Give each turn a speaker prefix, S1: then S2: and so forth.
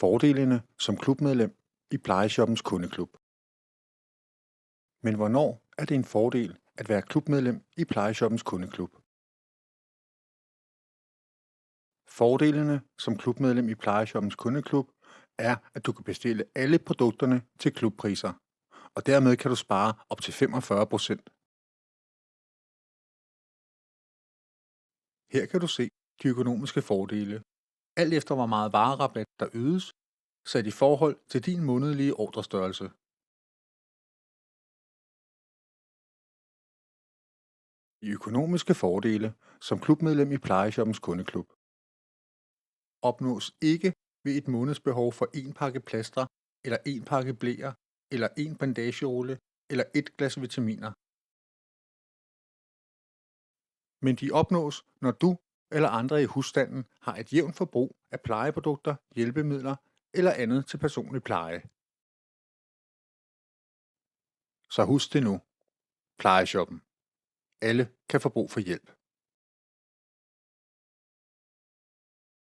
S1: Fordelene som klubmedlem i Plejeshoppens kundeklub. Men hvornår er det en fordel at være klubmedlem i Plejeshoppens kundeklub? Fordelene som klubmedlem i Plejeshoppens kundeklub er, at du kan bestille alle produkterne til klubpriser, og dermed kan du spare op til 45%. Her kan du se de økonomiske fordele, alt efter hvor meget varerabat der ydes, sat i forhold til din månedlige ordrestørrelse. De økonomiske fordele som klubmedlem i Plejeshoppens kundeklub opnås ikke ved et månedsbehov for en pakke plaster, eller en pakke bleer, eller en bandagerulle, eller et glas vitaminer. Men de opnås, når du eller andre i husstanden har et jævnt forbrug af plejeprodukter, hjælpemidler eller andet til personlig pleje. Så husk det nu. Plejeshoppen. Alle kan få brug for hjælp.